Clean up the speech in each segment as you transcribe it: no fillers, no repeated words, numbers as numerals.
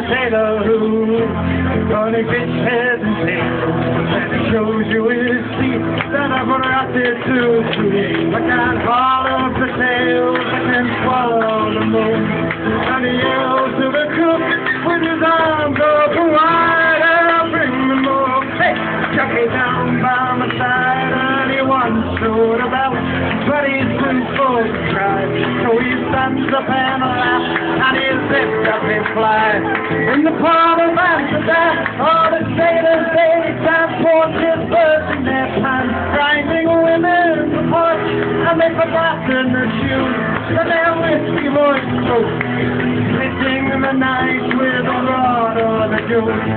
sailor who's gonna get heads and tails, and it shows you his feet that I've rotted too sweet. I can't swallow the tails, I can swallow the moon, and he yells to the cook with his arms open wide, I'll bring the more. Hey, chuck it down by my side, and he once showed about, but he's too full to try, so he stands up and laughs, and he zips up his fly. In the port of Amsterdam, all the sailors daily transport his birds in their pants, grinding women to port, and they've forgotten their shoes, and their whiskey voice throat, splitting in the night with a rod or the juice.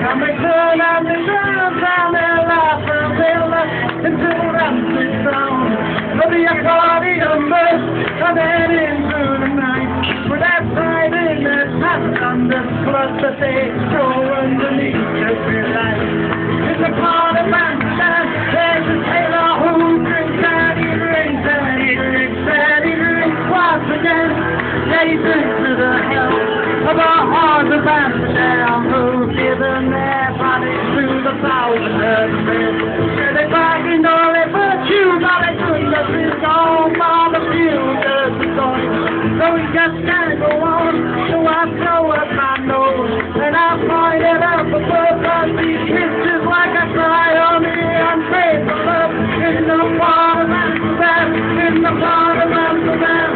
And they turn and they dance and they laugh and they laugh until the rancid sound of the accordion burst, and then into the night with that pride in their pants and the blood that they throw underneath the street light. It's a part of Amsterdam, there's a sailor who drinks and he drinks and he drinks and he drinks once again. Yeah, he drinks to the hell of the heart of Amsterdam, who've given their bodies to the thousand of men. Yeah, they bargained all their virtues, all they couldn't have been gone by the few years of time. So we just can't go on, so I throw up my nose, and I pointed out the both of these pictures like I cry on the unfaithful love in the part of Amsterdam, in the part of Amsterdam.